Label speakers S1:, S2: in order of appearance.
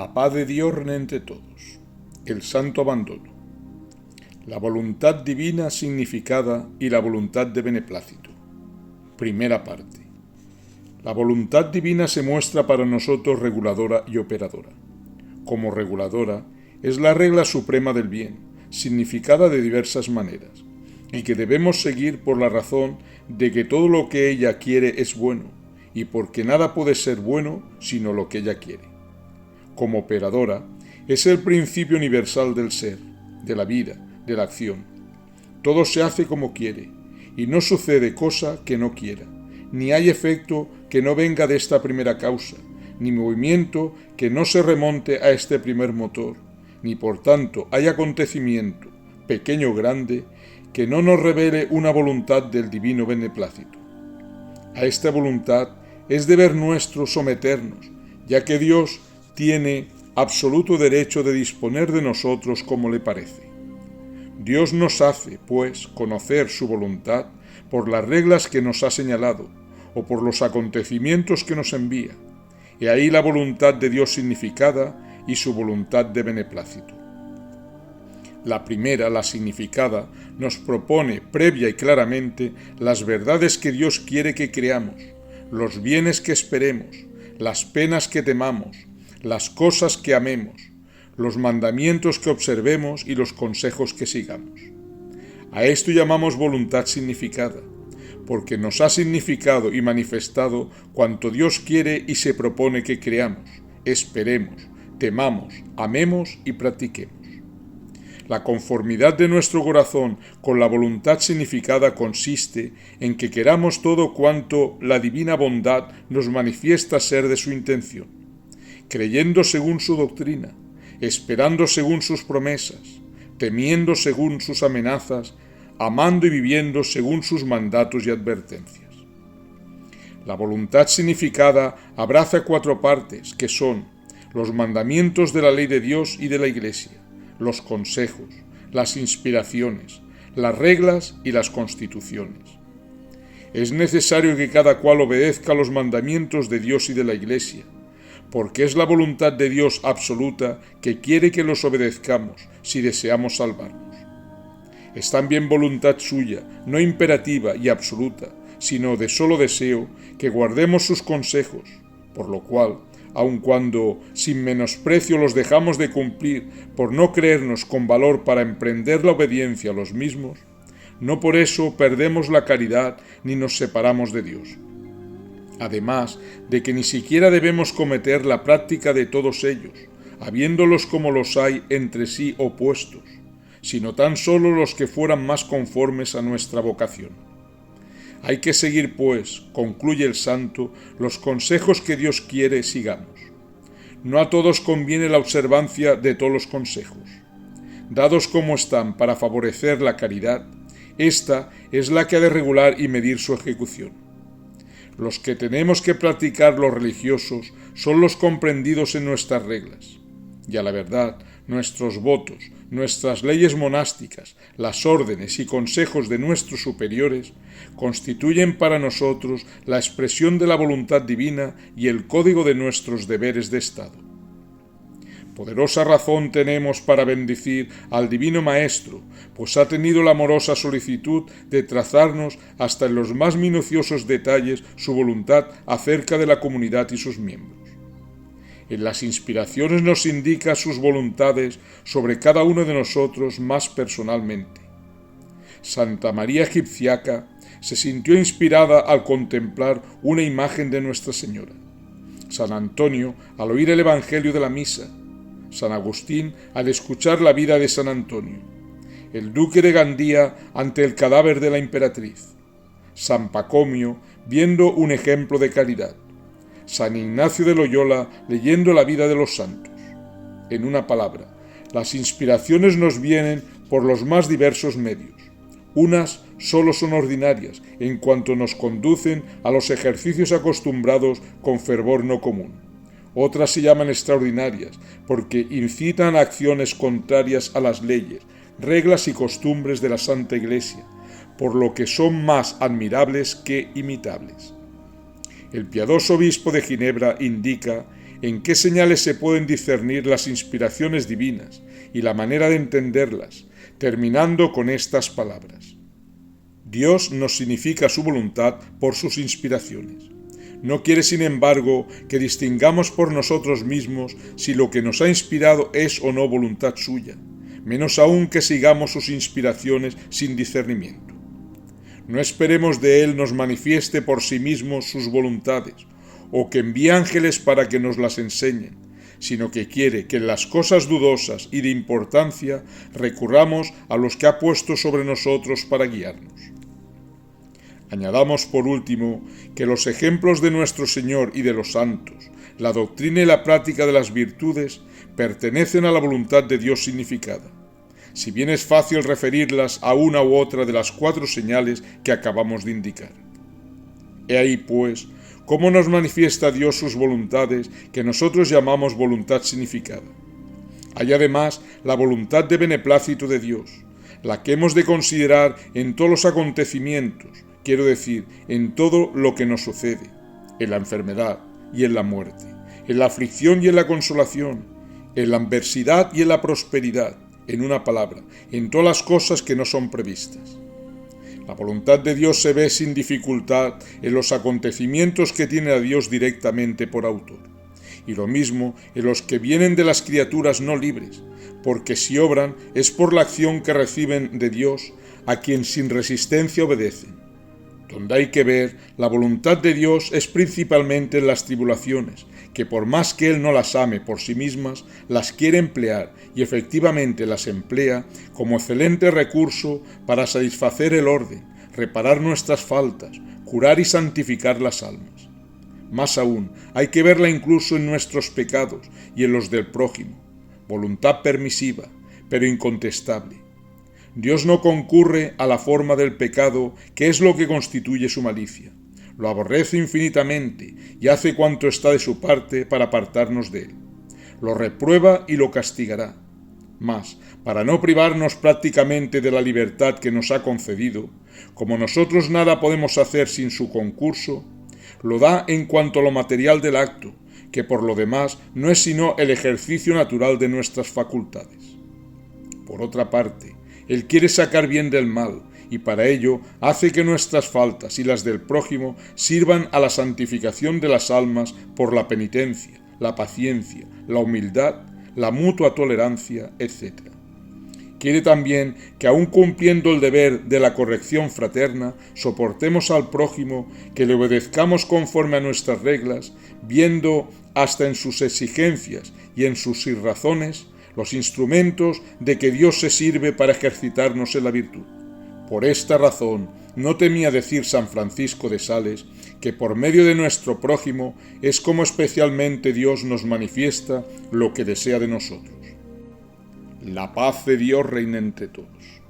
S1: La paz de Dios reine entre todos. El santo abandono. La voluntad divina significada y la voluntad de beneplácito. Primera parte. La voluntad divina se muestra para nosotros reguladora y operadora. Como reguladora, es la regla suprema del bien, significada de diversas maneras, y que debemos seguir por la razón de que todo lo que ella quiere es bueno, y porque nada puede ser bueno sino lo que ella quiere. Como operadora, es el principio universal del ser, de la vida, de la acción. Todo se hace como quiere, y no sucede cosa que no quiera, ni hay efecto que no venga de esta primera causa, ni movimiento que no se remonte a este primer motor, ni por tanto hay acontecimiento, pequeño o grande, que no nos revele una voluntad del divino beneplácito. A esta voluntad es deber nuestro someternos, ya que Dios tiene absoluto derecho de disponer de nosotros como le parece. Dios nos hace, pues, conocer su voluntad por las reglas que nos ha señalado o por los acontecimientos que nos envía, y ahí la voluntad de Dios significada y su voluntad de beneplácito. La primera, la significada, nos propone previa y claramente las verdades que Dios quiere que creamos, los bienes que esperemos, las penas que temamos, las cosas que amemos, los mandamientos que observemos y los consejos que sigamos. A esto llamamos voluntad significada, porque nos ha significado y manifestado cuanto Dios quiere y se propone que creamos, esperemos, temamos, amemos y practiquemos. La conformidad de nuestro corazón con la voluntad significada consiste en que queramos todo cuanto la divina bondad nos manifiesta ser de su intención, creyendo según su doctrina, esperando según sus promesas, temiendo según sus amenazas, amando y viviendo según sus mandatos y advertencias. La voluntad significada abraza 4 partes, que son los mandamientos de la ley de Dios y de la Iglesia, los consejos, las inspiraciones, las reglas y las constituciones. Es necesario que cada cual obedezca los mandamientos de Dios y de la Iglesia, porque es la voluntad de Dios absoluta que quiere que los obedezcamos si deseamos salvarnos. Es también voluntad suya, no imperativa y absoluta, sino de solo deseo, que guardemos sus consejos, por lo cual, aun cuando sin menosprecio los dejamos de cumplir por no creernos con valor para emprender la obediencia a los mismos, no por eso perdemos la caridad ni nos separamos de Dios. Además de que ni siquiera debemos cometer la práctica de todos ellos, habiéndolos como los hay entre sí opuestos, sino tan solo los que fueran más conformes a nuestra vocación. Hay que seguir, pues, concluye el santo, los consejos que Dios quiere sigamos. No a todos conviene la observancia de todos los consejos. Dados como están para favorecer la caridad, esta es la que ha de regular y medir su ejecución. Los que tenemos que practicar los religiosos son los comprendidos en nuestras reglas. Y a la verdad, nuestros votos, nuestras leyes monásticas, las órdenes y consejos de nuestros superiores constituyen para nosotros la expresión de la voluntad divina y el código de nuestros deberes de Estado. Poderosa razón tenemos para bendecir al Divino Maestro, pues ha tenido la amorosa solicitud de trazarnos hasta en los más minuciosos detalles su voluntad acerca de la comunidad y sus miembros. En las inspiraciones nos indica sus voluntades sobre cada uno de nosotros más personalmente. Santa María Egipciaca se sintió inspirada al contemplar una imagen de Nuestra Señora. San Antonio al oír el Evangelio de la Misa. San Agustín al escuchar la vida de San Antonio. El duque de Gandía ante el cadáver de la emperatriz. San Pacomio viendo un ejemplo de caridad. San Ignacio de Loyola leyendo la vida de los santos. En una palabra, las inspiraciones nos vienen por los más diversos medios. Unas solo son ordinarias, en cuanto nos conducen a los ejercicios acostumbrados con fervor no común. Otras se llaman extraordinarias, porque incitan a acciones contrarias a las leyes, reglas y costumbres de la Santa Iglesia, por lo que son más admirables que imitables. El piadoso obispo de Ginebra indica en qué señales se pueden discernir las inspiraciones divinas y la manera de entenderlas, terminando con estas palabras. Dios nos significa su voluntad por sus inspiraciones. No quiere, sin embargo, que distingamos por nosotros mismos si lo que nos ha inspirado es o no voluntad suya, menos aún que sigamos sus inspiraciones sin discernimiento. No esperemos de Él nos manifieste por sí mismo sus voluntades, o que envíe ángeles para que nos las enseñen, sino que quiere que en las cosas dudosas y de importancia recurramos a los que ha puesto sobre nosotros para guiarnos. Añadamos por último que los ejemplos de nuestro Señor y de los santos, la doctrina y la práctica de las virtudes pertenecen a la voluntad de Dios significada, si bien es fácil referirlas a una u otra de las 4 señales que acabamos de indicar. He ahí, pues, cómo nos manifiesta Dios sus voluntades que nosotros llamamos voluntad significada. Hay además la voluntad de beneplácito de Dios, la que hemos de considerar en todos los acontecimientos, quiero decir, en todo lo que nos sucede, en la enfermedad y en la muerte, en la aflicción y en la consolación, en la adversidad y en la prosperidad, en una palabra, en todas las cosas que no son previstas. La voluntad de Dios se ve sin dificultad en los acontecimientos que tiene a Dios directamente por autor, y lo mismo en los que vienen de las criaturas no libres, porque si obran es por la acción que reciben de Dios, a quien sin resistencia obedecen. Donde hay que ver, la voluntad de Dios es principalmente en las tribulaciones, que por más que Él no las ame por sí mismas, las quiere emplear y efectivamente las emplea como excelente recurso para satisfacer el orden, reparar nuestras faltas, curar y santificar las almas. Más aún, hay que verla incluso en nuestros pecados y en los del prójimo, voluntad permisiva, pero incontestable. Dios no concurre a la forma del pecado, que es lo que constituye su malicia. Lo aborrece infinitamente y hace cuanto está de su parte para apartarnos de él. Lo reprueba y lo castigará. Mas, para no privarnos prácticamente de la libertad que nos ha concedido, como nosotros nada podemos hacer sin su concurso, lo da en cuanto a lo material del acto, que por lo demás no es sino el ejercicio natural de nuestras facultades. Por otra parte, Él quiere sacar bien del mal, y para ello hace que nuestras faltas y las del prójimo sirvan a la santificación de las almas por la penitencia, la paciencia, la humildad, la mutua tolerancia, etc. Quiere también que, aun cumpliendo el deber de la corrección fraterna, soportemos al prójimo, que le obedezcamos conforme a nuestras reglas, viendo hasta en sus exigencias y en sus sinrazones los instrumentos de que Dios se sirve para ejercitarnos en la virtud. Por esta razón, no temía decir San Francisco de Sales que por medio de nuestro prójimo es como especialmente Dios nos manifiesta lo que desea de nosotros. La paz de Dios reina entre todos.